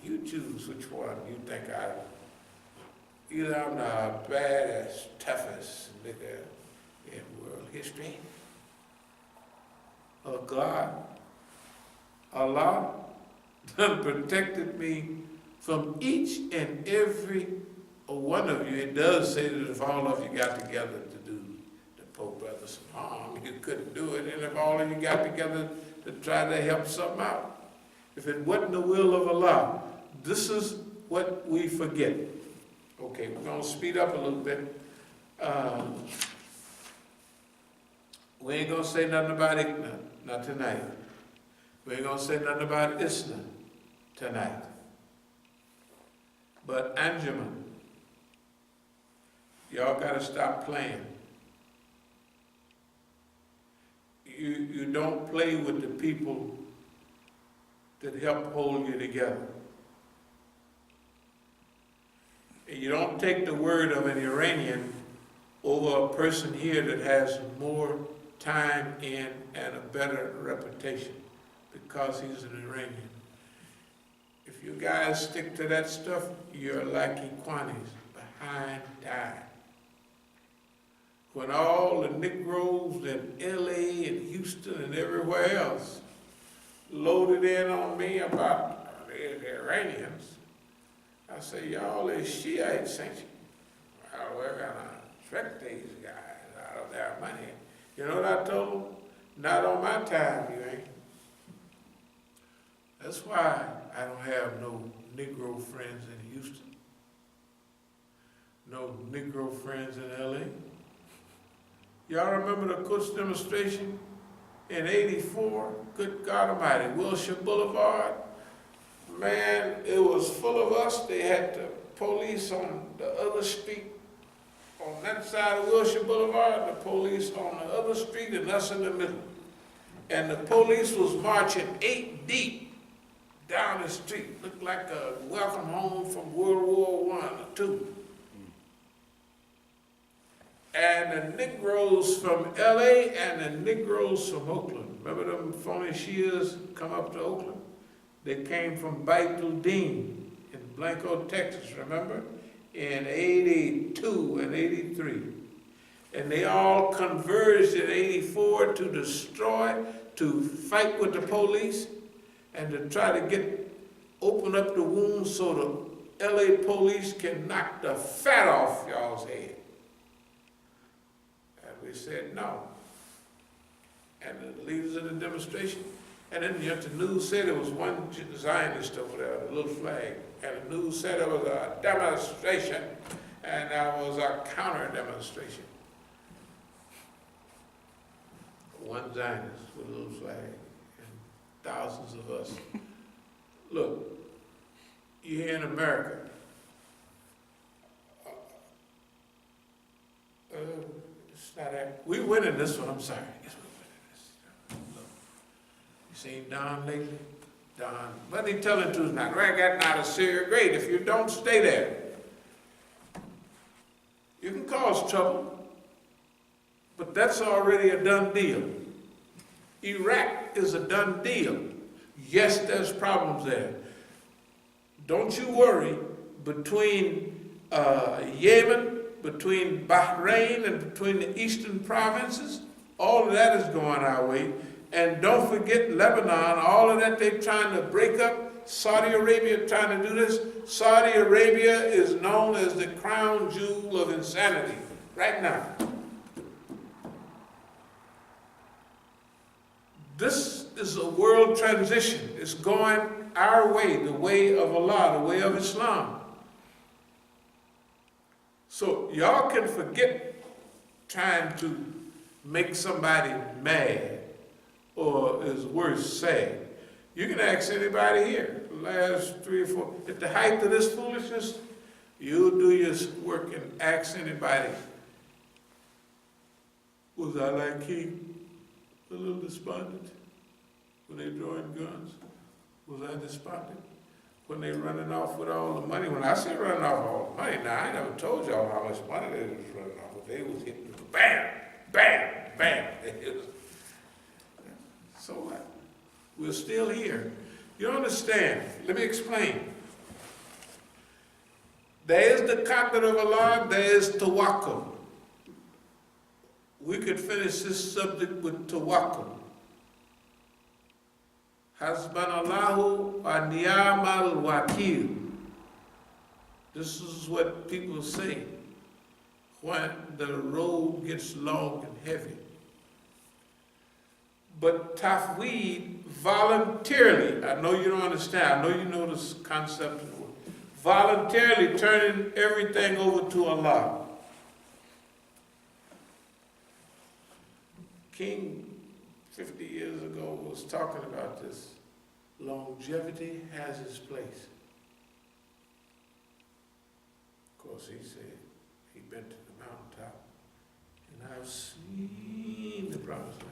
You choose which one you think either I'm the baddest, toughest nigga in world history, or God, Allah, done protected me from each and every one of you. It does say that if all of you got together to do the poor brother some harm, you couldn't do it. And if all of you got together to try to help something out, if it wasn't the will of Allah, this is what we forget. Okay, we're going to speed up a little bit. We ain't going to say nothing about it, not tonight. We ain't going to say nothing about Isna tonight. But Anjuman, y'all got to stop playing. You don't play with the people that help hold you together. And you don't take the word of an Iranian over a person here that has more time in and a better reputation because he's an Iranian. If you guys stick to that stuff, you're like Equani's, behind time. When all the Negroes in LA and Houston and everywhere else loaded in on me about the Iranians, I say, y'all is Shiites, ain't you? Well, we're gonna trick these guys out of their money. You know what I told them? Not on my time, you ain't. That's why I don't have no Negro friends in Houston, no Negro friends in LA. Y'all remember the Quds demonstration in '84? Good God Almighty, Wilshire Boulevard. Man, it was full of us. They had the police on the other street, on that side of Wilshire Boulevard, the police on the other street, and us in the middle. And the police was marching 8 deep down the street. Looked like a welcome home from World War I or II. And the Negroes from LA and the Negroes from Oakland. Remember them phony Shias come up to Oakland? They came from Baitul Deen in Blanco, Texas, remember? In '82 and '83. And they all converged in '84 to destroy, to fight with the police, and to try to open up the wounds so the LA police can knock the fat off y'all's head. And we said no. And the leaders of the demonstration, and then the news said there was one Zionist over there, a little flag, and the news said it was a demonstration, and that was a counter-demonstration. One Zionist with a little flag, and thousands of us. Look, you're here in America. It's not that. We winning this one, I'm sorry. Yes, we're winning this. Look, you seen Don lately? Don, but he telling the truth now. Right, got out of Syria, great. If you don't stay there, you can cause trouble. But that's already a done deal. Iraq is a done deal. Yes, there's problems there. Don't you worry, between Yemen, between Bahrain, and between the eastern provinces, all of that is going our way. And don't forget Lebanon, all of that they're trying to break up. Saudi Arabia trying to do this. Saudi Arabia is known as the crown jewel of insanity right now. This is a world transition. It's going our way, the way of Allah, the way of Islam. So y'all can forget trying to make somebody mad, or is worse, sad. You can ask anybody here, the last 3 or 4, at the height of this foolishness, you'll do your work and ask anybody, was I like he? A little despondent when they drawing guns? Was I despondent when they running off with all the money? When I say running off all the money, now I never told y'all how much money they was running off with. They was hitting bam, bam, bam. So what? We're still here. You understand? Let me explain. There is the conduct of Allah, there is tawakkul. We could finish this subject with tawakkul. Hasbunallahu wa ni'mal wakil. This is what people say when the road gets long and heavy. But tafweed, voluntarily, I know you don't understand, I know you know this concept, voluntarily turning everything over to Allah. King 50 years ago was talking about this. Longevity has its place. Of course, he said he'd been to the mountaintop, and I've seen the promised land.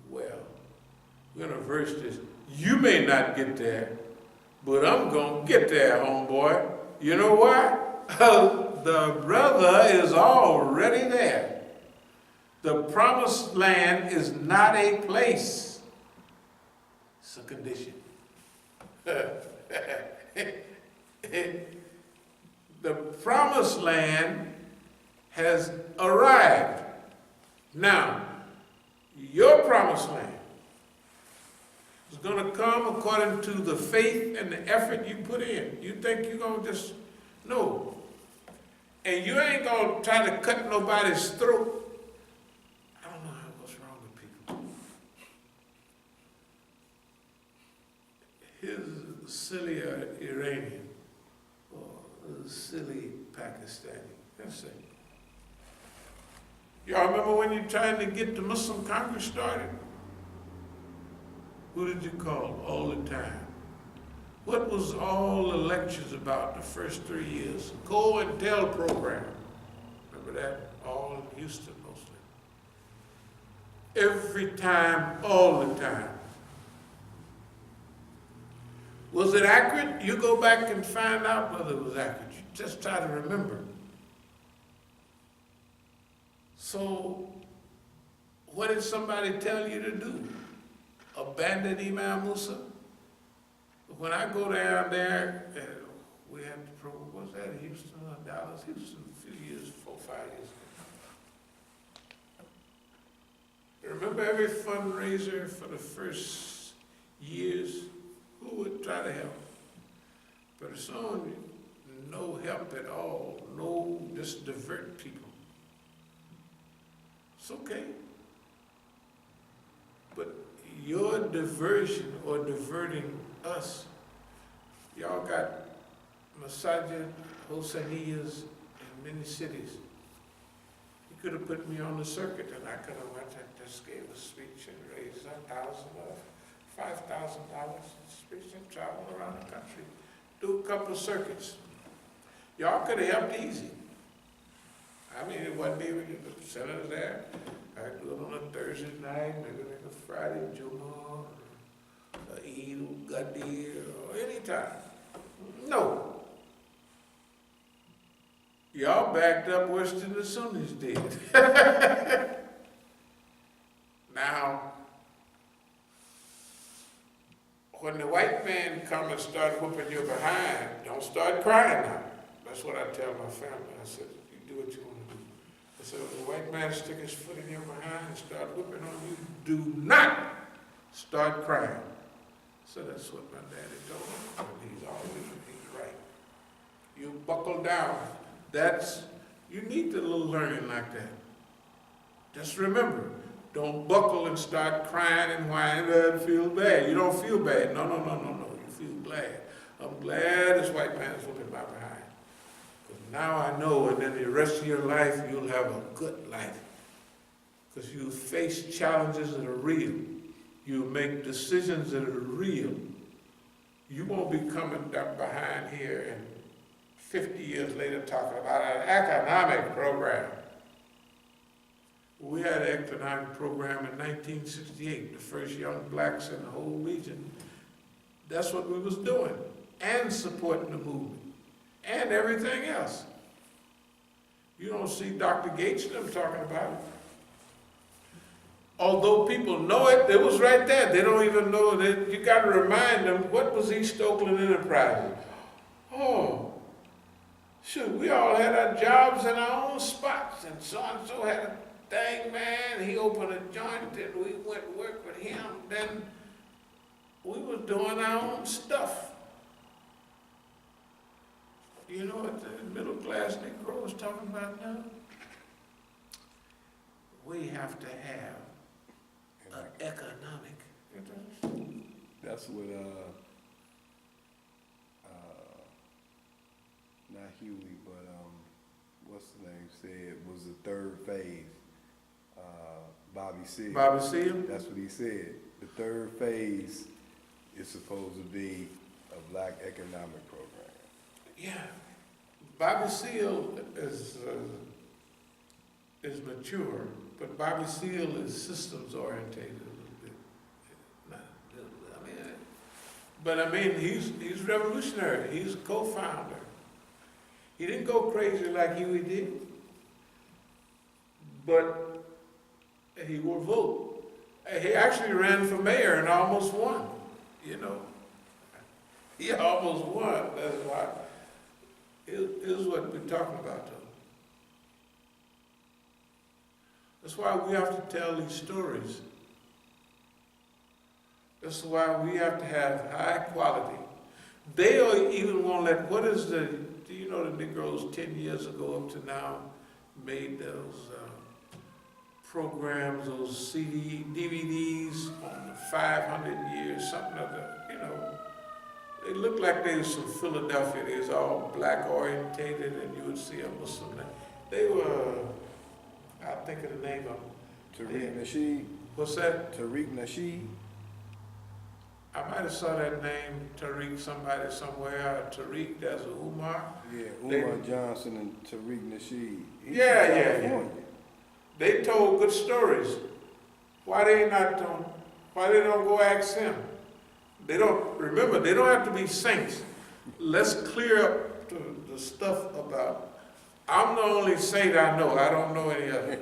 Well, we're going to verse this. You may not get there, but I'm going to get there, homeboy. You know why? The brother is already there. The promised land is not a place. It's a condition. The promised land has arrived. Now, your promised land is going to come according to the faith and the effort you put in. You think you're going to just, no. And you ain't going to try to cut nobody's throat. I don't know what's wrong with people. His silly Iranian or silly Pakistani. That's it. Y'all remember when you're trying to get the Muslim Congress started? Who did you call all the time? What was all the lectures about the first 3 years? Go and Tell program. Remember that? All in Houston mostly. Every time, all the time. Was it accurate? You go back and find out whether it was accurate. You just try to remember. So, what did somebody tell you to do? Abandon Imam Musa? When I go down there, we had the program, what was that, Houston or Dallas? Houston, a few years, 4 or 5 years ago. Remember every fundraiser for the first years, who would try to help? But as soon no help at all, no, just divert people. It's okay. But your diversion or diverting us, y'all got Masjid, Hosseinias in many cities. You could have put me on the circuit and I could have went and just gave a speech and raised $1,000 or $5,000 speech and travel around the country. Do a couple of circuits. Y'all could have helped easy. I mean, it wasn't even the senators there. I do it on a Thursday night, maybe like a Friday, Jummah, or Eid, Gadir, or any time. No. Y'all backed up worse than the Sunnis did. Now, when the white man come and start whooping you behind, don't start crying now. That's what I tell my family. I said, you do what you want to do. I said, if the white man stick his foot in your behind and start whooping on you, do not start crying. So that's what my daddy told me, and he's right. You buckle down. You need a little learning like that. Just remember, don't buckle and start crying and whining and feel bad. You don't feel bad. No. You feel glad. I'm glad this white man's whooping my behind. Because now I know, and then the rest of your life, you'll have a good life. Because you face challenges that are real. You make decisions that are real. You won't be coming down behind here and 50 years later talking about an economic program. We had an economic program in 1968, the first young blacks in the whole region. That's what we was doing, and supporting the movement, and everything else. You don't see Dr. Gates and them talking about it. Although people know it was right there. They don't even know that. You got to remind them, what was East Oakland Enterprises? Oh, shoot, we all had our jobs in our own spots, and so had a thing, man. He opened a joint, and we went to work with him. Then we was doing our own stuff. You know what the middle class Negro is talking about now? We have to have an economic. That's what not Huey, but what's the name said was the third phase. Bobby Seale. Bobby Seale? That's what he said. The third phase is supposed to be a black economic program. Yeah. Bobby Seale is mature, but Bobby Seale is systems orientated a little bit. I mean, he's revolutionary. He's a co-founder. He didn't go crazy like Huey did, but he will vote. He actually ran for mayor and almost won, you know. He almost won. That's why. Here's what we're talking about, though. That's why we have to tell these stories. That's why we have to have high quality. They even won't let, do you know the Negroes 10 years ago up to now made those programs, those DVDs on the 500 years, something of that, you know. They looked like they was from Philadelphia. They was all black orientated, and you would see a Muslim. They were, I'll think of the name of them. Tariq Nasheed. What's that? Tariq Nasheed. I might have saw that name, Tariq, somebody somewhere. Tariq, there's a Umar. Yeah, Umar Johnson and Tariq Nasheed. Yeah. They told good stories. Why they don't go ask him? They don't have to be saints. Let's clear up the stuff about, I'm the only saint I know. I don't know any other.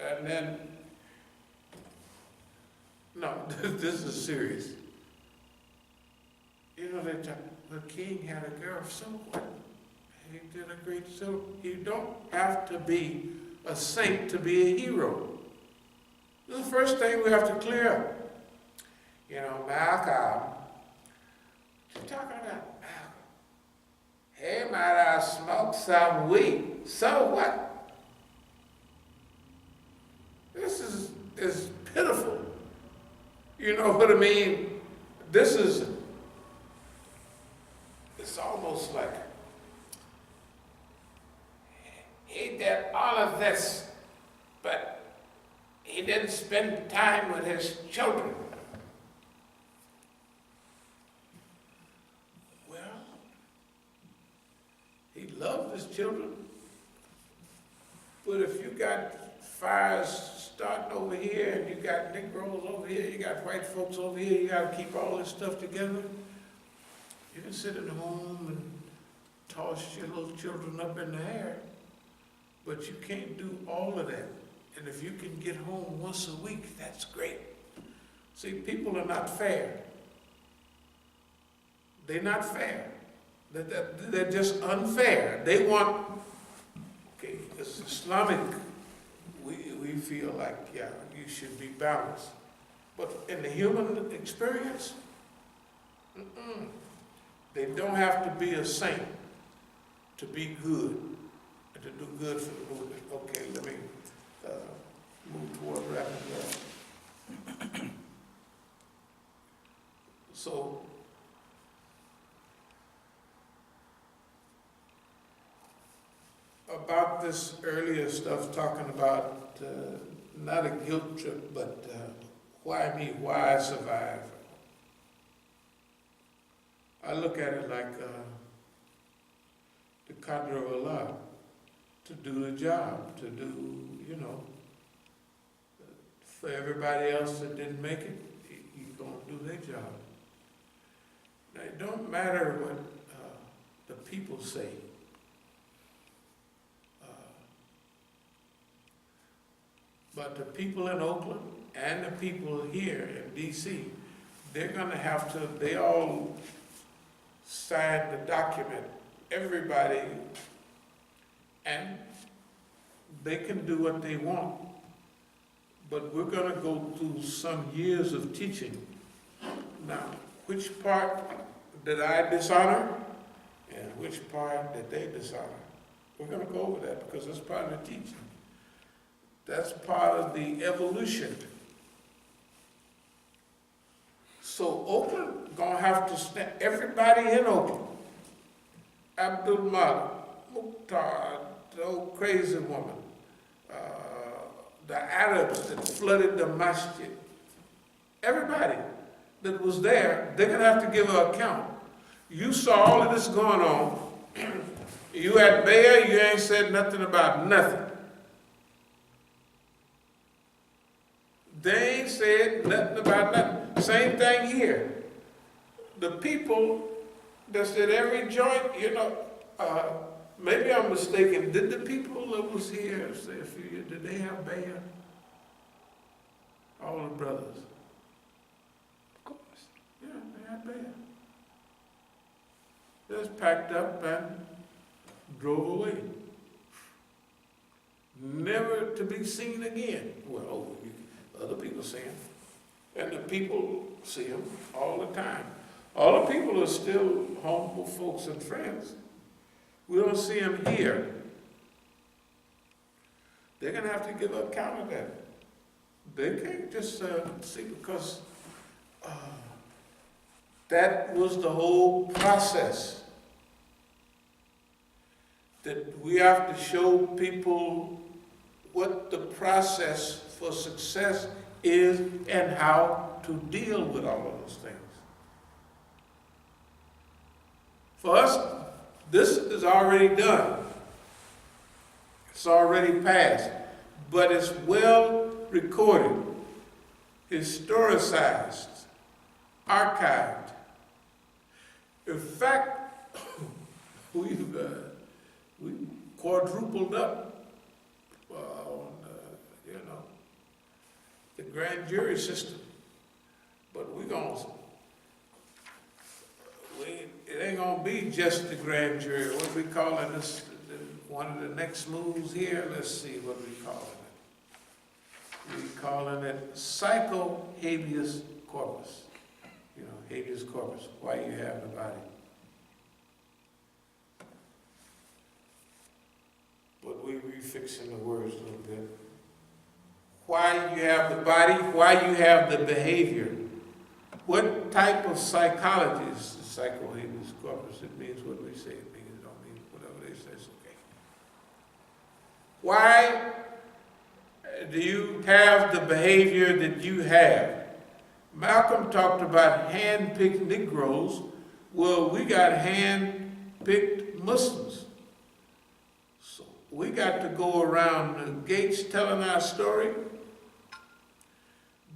And then, no, this is serious. You know, the king had a girl, so what? He did a great, so you don't have to be a saint to be a hero. This is the first thing we have to clear up. You know, Malcolm, what you talking about, Malcolm? Hey, might I smoke some weed? So what? This is pitiful. You know what I mean? It's almost like, he did all of this, but he didn't spend time with his children. Well, he loved his children, but if you got fires starting over here, and you got Negroes over here, you got white folks over here, you got to keep all this stuff together. You can sit at home and toss your little children up in the air, but you can't do all of that. And if you can get home once a week, that's great. See, people are not fair. They're not fair. They're just unfair. They want, okay, it's Islamic. We feel like, yeah, you should be balanced. But in the human experience, they don't have to be a saint to be good and to do good for the movement. Okay, let me move toward wrapping up. So, about this earlier stuff, talking about not a guilt trip, but why me, why I survive. I look at it like the Qadr of Allah, to do the job, to do, you know, for everybody else that didn't make it, you're going to do their job. Now, it don't matter what the people say. But the people in Oakland and the people here in D.C., they're going to have to, they all signed the document, everybody, and they can do what they want. But we're going to go through some years of teaching. Now, which part did I dishonor and which part did they dishonor? We're going to go over that because that's part of the teaching. That's part of the evolution. So Oakland gonna have to stand, everybody in Oakland, Abdul-Malik, Mukhtar, the old crazy woman, the Arabs that flooded the Masjid, everybody that was there, they're gonna have to give an account. You saw all of this going on. You at Bayer, you ain't said nothing about nothing. They ain't said nothing about nothing. Same thing here. The people that's at every joint, you know, maybe I'm mistaken. Did the people that was here, say a few years, did they have Bayer? All the brothers. Of course. Yeah, they had Bayer. They just packed up and drove away. Never to be seen again. Well, other people see him. And the people see him all the time. All the people are still humble folks and friends. We don't see him here. They're going to have to give an account of that. They can't just see, because that was the whole process. That we have to show people what the process for success is and how to deal with all of those things. For us, this is already done. It's already passed, but it's well recorded, historicized, archived. In fact, we quadrupled up on, the grand jury system. But it ain't gonna be just the grand jury. What we calling this? One of the next moves here. Let's see what we calling it. We calling it psycho habeas corpus. Habeas corpus. Why you have the body? But we refixing the words a little bit. Why you have the body? Why you have the behavior? What type of psychology is the psycho habeas corpus? It means what we say. It means it don't mean whatever they say. It's okay. Why do you have the behavior that you have? Malcolm talked about hand-picked Negroes. Well, we got hand-picked Muslims. So we got to go around the gates telling our story.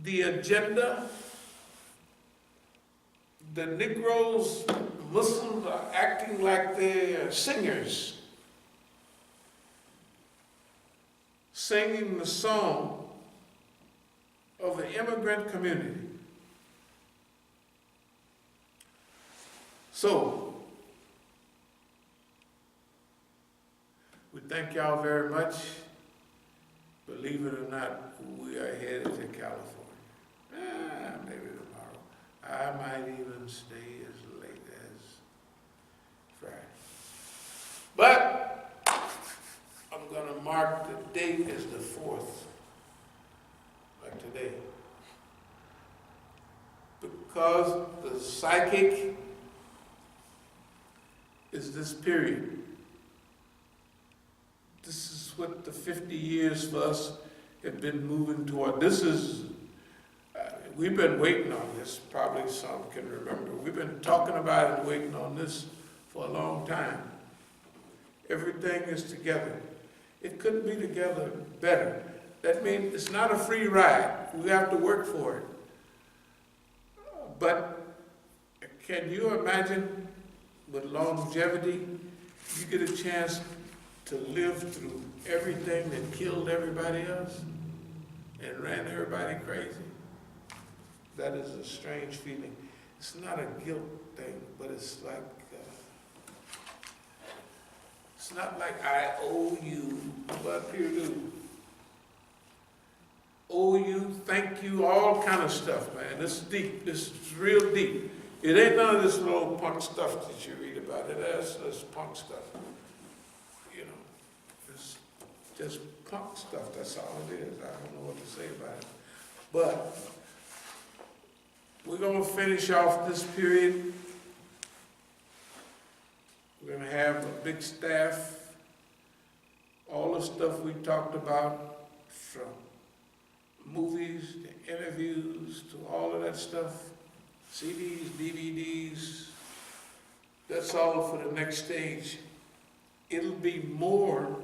The agenda, the Negroes, Muslims are acting like they're singers, singing the song of the immigrant community. So, we thank y'all very much. Believe it or not, we are headed to California. Maybe tomorrow. I might even stay as late as Friday. But I'm going to mark the date as the 4th, like today. Because the psychic is this period. This is what the 50 years for us have been moving toward. This is, we've been waiting on this, probably some can remember. We've been talking about it and waiting on this for a long time. Everything is together. It couldn't be together better. That means it's not a free ride. We have to work for it. But can you imagine with longevity, you get a chance to live through everything that killed everybody else and ran everybody crazy? That is a strange feeling. it's not a guilt thing, but it's like, it's not like I owe you, but you do. Owe you, thank you, all kind of stuff, man. This is deep, this is real deep. It ain't none of this little punk stuff that you read about. That's punk stuff. You know, it's just punk stuff, that's all it is. I don't know what to say about it. But we're gonna finish off this period. We're gonna have a big staff. All the stuff we talked about, from movies to interviews to all of that stuff, CDs, DVDs, that's all for the next stage. It'll be more,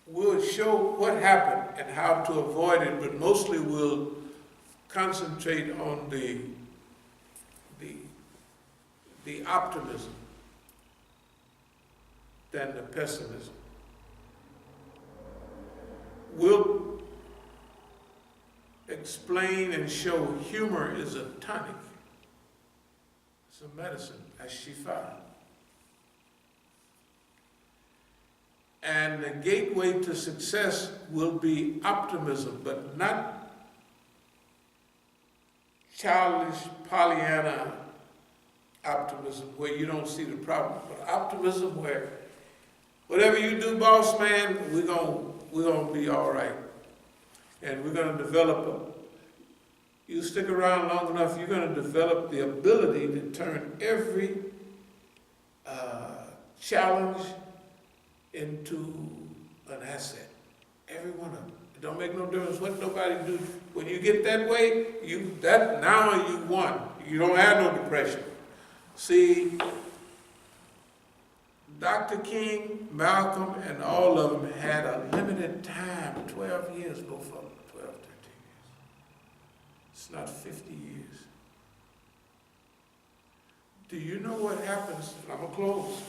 we'll show what happened and how to avoid it, but mostly we'll concentrate on the optimism than the pessimism. We'll explain and show humor is a tonic. It's a medicine, as shifa. And the gateway to success will be optimism, but not childish Pollyanna optimism where you don't see the problem, but optimism where whatever you do, boss man, we're gonna be all right. And we're gonna develop you stick around long enough, you're gonna develop the ability to turn every challenge into an asset. Every one of them. It don't make no difference what nobody do. When you get that way, now you won. You don't have no depression. See, Dr. King, Malcolm, and all of them had a limited time, 12 years, both of them, 12, 13 years. It's not 50 years. Do you know what happens? I'm gonna close.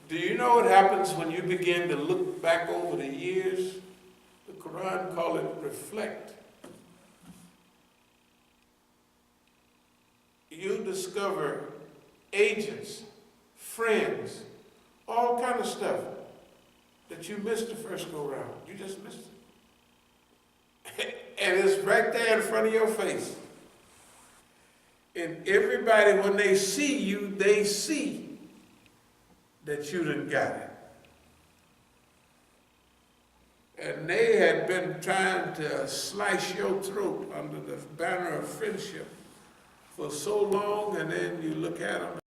Do you know what happens when you begin to look back over the years? The Quran calls it reflect. You discover agents, friends, all kind of stuff that you missed the first go round. You just missed it. And it's right there in front of your face. And everybody, when they see you, they see that you done got it. And they had been trying to slice your throat under the banner of friendship for so long, and then you look at them